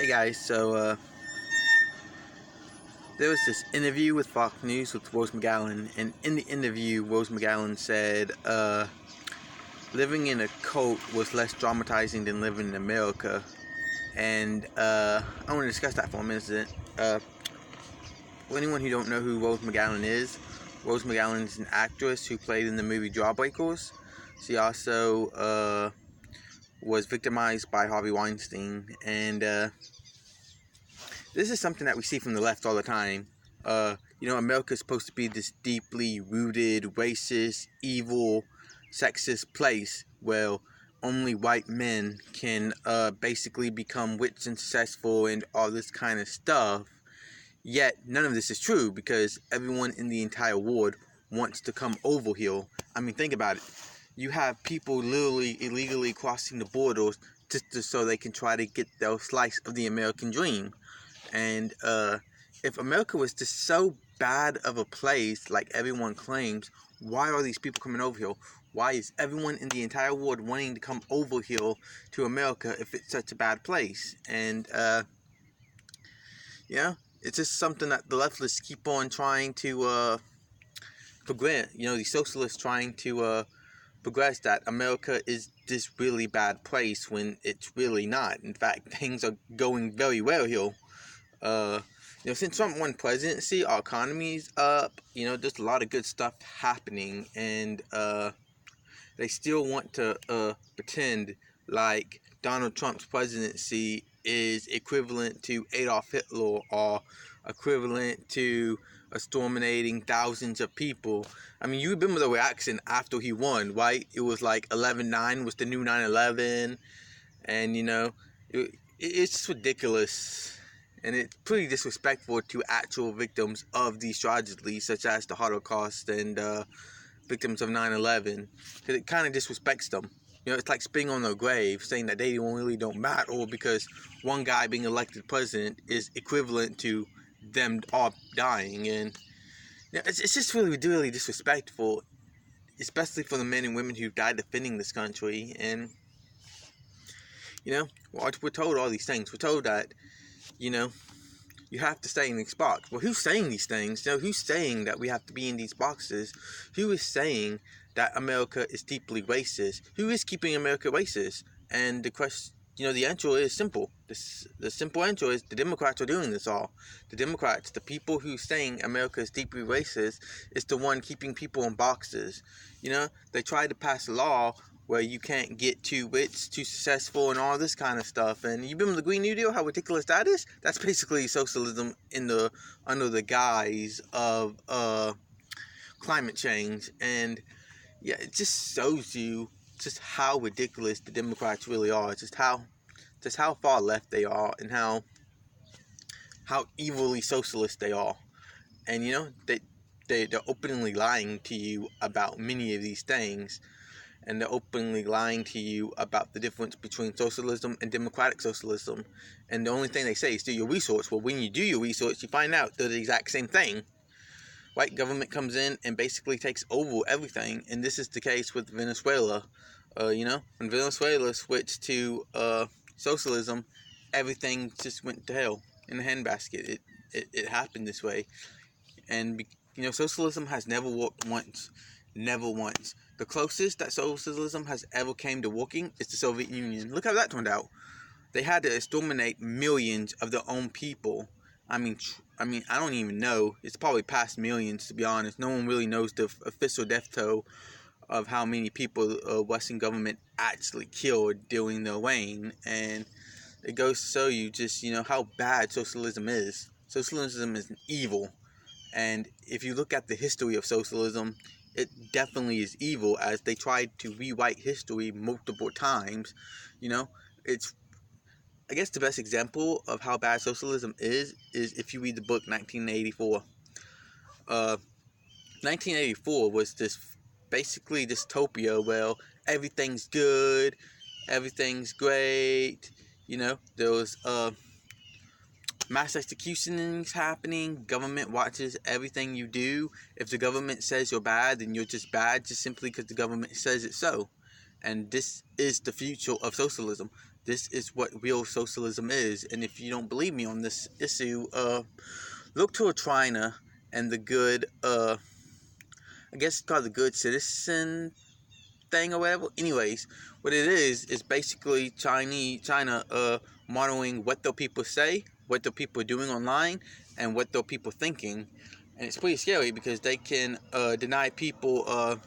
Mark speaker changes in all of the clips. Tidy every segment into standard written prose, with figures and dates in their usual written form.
Speaker 1: Hey guys, there was this interview with Fox News with Rose McGowan, and in the interview, Rose McGowan said, living in a cult was less traumatizing than living in America. And I want to discuss that for a minute. For anyone who don't know who Rose McGowan is an actress who played in the movie Jawbreakers. She also was victimized by Harvey Weinstein, and this is something that we see from the left all the time. America is supposed to be this deeply rooted, racist, evil, sexist place where only white men can basically become rich and successful and all this kind of stuff. Yet none of this is true because everyone in the entire world wants to come over here. I mean, think about it. You have people literally illegally crossing the borders just so they can try to get their slice of the American dream. And if America was just so bad of a place like everyone claims, why are these people coming over here? Why is everyone in the entire world wanting to come over here to America if it's such a bad place? And it's just something that the leftists keep on trying to progress. The socialists trying to progress that America is this really bad place when it's really not. In fact, things are going very well here. Since Trump won presidency, our economy's up. There's a lot of good stuff happening, and they still want to pretend like Donald Trump's presidency is equivalent to Adolf Hitler or equivalent to exterminating thousands of people. I mean, you remember the reaction after he won, right? It was like 11/9 was the new 9/11, and it's just ridiculous. And it's pretty disrespectful to actual victims of these tragedies, such as the Holocaust and victims of 9/11, because it kind of disrespects them. It's like spitting on their grave, saying that they really don't matter because one guy being elected president is equivalent to them all dying. And it's just really, really disrespectful, especially for the men and women who died defending this country. And we're told all these things. We're told that you have to stay in these boxes. Well, who's saying these things? Who's saying that we have to be in these boxes? Who is saying that America is deeply racist? Who is keeping America racist? And the question, the answer is simple. The simple answer is the Democrats are doing this all. The Democrats, the people who saying America is deeply racist, is the one keeping people in boxes. They tried to pass a law where you can't get too rich, too successful, and all this kind of stuff. And you remember the Green New Deal, how ridiculous that is? That's basically socialism under the guise of climate change. And yeah, it just shows you just how ridiculous the Democrats really are. Just how far left they are, and how evilly socialist they are. And they're openly lying to you about many of these things. And they're openly lying to you about the difference between socialism and democratic socialism. And the only thing they say is do your research. Well, when you do your research, you find out they're the exact same thing. White government comes in and basically takes over everything. And this is the case with Venezuela. When Venezuela switched to socialism, everything just went to hell in a handbasket. It happened this way. And, socialism has never worked once. Never once. The closest that socialism has ever came to working is the Soviet Union. Look how that turned out. They had to exterminate millions of their own people. I mean, I don't even know. It's probably past millions, to be honest. No one really knows the official death toll of how many people Western government actually killed during their reign. And it goes to show you just, how bad socialism is. Socialism is evil. And if you look at the history of socialism, it definitely is evil, as they tried to rewrite history multiple times. It's, I guess, the best example of how bad socialism is if you read the book 1984. 1984 was this basically dystopia where everything's good, everything's great. There was mass executions happening. Government watches everything you do. If the government says you're bad, then you're just bad just simply because the government says it so. And this is the future of socialism. This is what real socialism is. And if you don't believe me on this issue, look toward China and the good, I guess it's called the good citizen thing or whatever. Anyways, what it is basically China monitoring what the people say, what the people are doing online, and what the people thinking. And it's pretty scary because they can deny people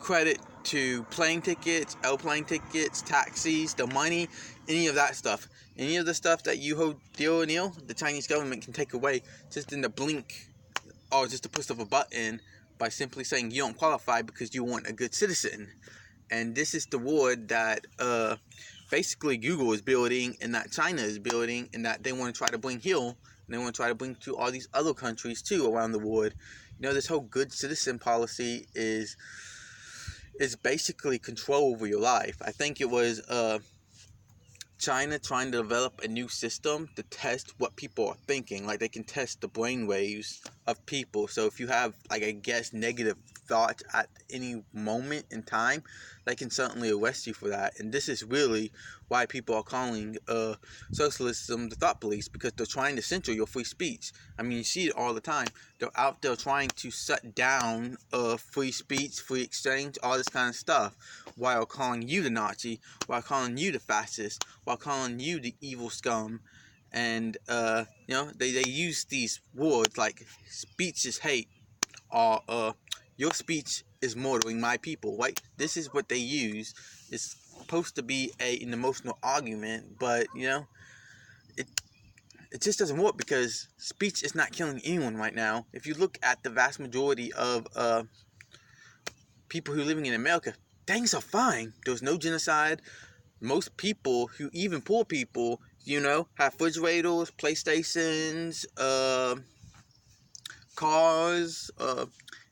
Speaker 1: credit to plane tickets, airplane tickets, taxis, the money, any of that stuff. Any of the stuff that you hold dear or near, the Chinese government can take away just in the blink or just the push of a button by simply saying you don't qualify because you weren't a good citizen. And this is the war that basically Google is building and that China is building and that they want to try to bring here and they want to try to bring to all these other countries too around the world. You know, this whole good citizen policy is basically control over your life. I think it was China trying to develop a new system to test what people are thinking. Like they can test the brain waves of people. So if you have, like, I guess, negative thoughts at any moment in time, they can certainly arrest you for that. And this is really why people are calling socialism the thought police, because they're trying to censor your free speech. I mean, you see it all the time. They're out there trying to shut down free speech, free exchange, all this kind of stuff, while calling you the Nazi, while calling you the fascist, while calling you the evil scum. And you know, they use these words like speech is hate, or your speech is murdering my people, right? This is what they use. It's supposed to be an emotional argument, but you know, it just doesn't work because speech is not killing anyone right now. If you look at the vast majority of people who are living in America, things are fine. There's no genocide. Most people, who even poor people, you know, have refrigerators, PlayStations, cars,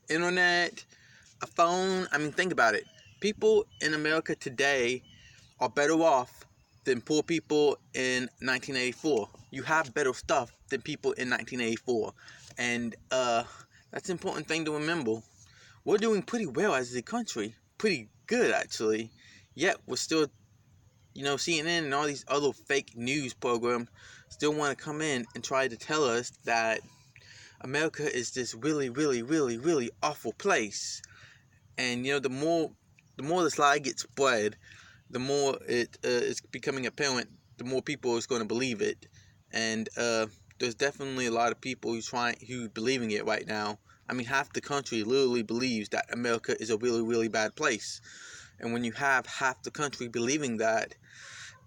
Speaker 1: internet, a phone. I mean, think about it. People in America today are better off than poor people in 1984. You have better stuff than people in 1984. And that's an important thing to remember. We're doing pretty well as a country. Pretty good, actually. Yet, we're still, you know, CNN and all these other fake news programs still want to come in and try to tell us that America is this really, really, really, really awful place. And, you know, the more this lie gets spread, the more it is becoming apparent, the more people is going to believe it. And there's definitely a lot of people who believing it right now. I mean, half the country literally believes that America is a really, really bad place. And when you have half the country believing that,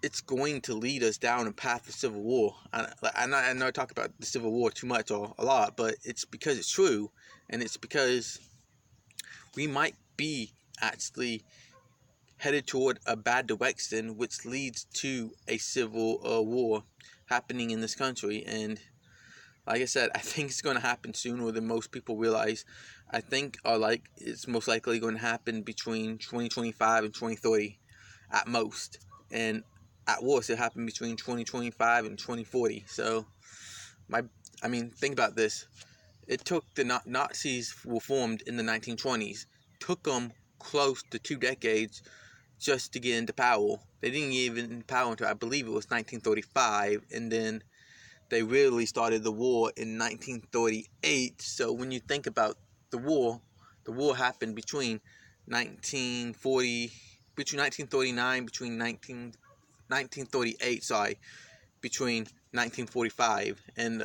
Speaker 1: it's going to lead us down a path of civil war. I know I talk about the Civil War too much or a lot, but it's because it's true, and it's because we might be actually headed toward a bad direction, which leads to a civil war happening in this country. And like I said, I think it's going to happen sooner than most people realize. I think it's most likely going to happen between 2025 and 2030 at most. And at worst, it happened between 2025 and 2040. So, think about this. It took the Nazis were formed in the 1920s. Took them close to 2 decades just to get into power. They didn't get even into power until I believe it was 1935, and then they really started the war in 1938. So when you think about the war happened between 1939, between 1938, between 1945, and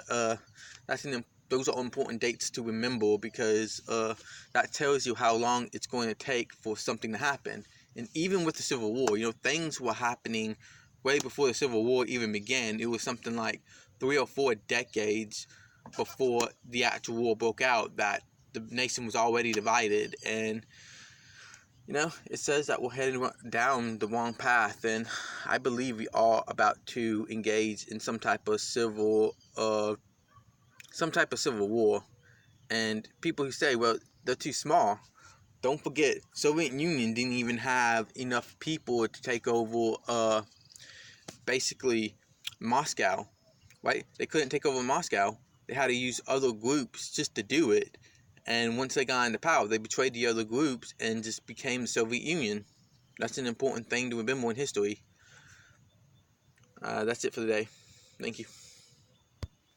Speaker 1: those are important dates to remember because that tells you how long it's going to take for something to happen. And even with the Civil War, you know, things were happening way before the Civil War even began. It was something like 3 or 4 decades before the actual war broke out that the nation was already divided. And you know, it says that we're heading down the wrong path, and I believe we are about to engage in some type of civil war. And people who say, well, they're too small, don't forget, Soviet Union didn't even have enough people to take over basically Moscow, right? They couldn't take over Moscow. They had to use other groups just to do it. And once they got into power, they betrayed the other groups and just became the Soviet Union. That's an important thing to remember in history. That's it for the day. Thank you.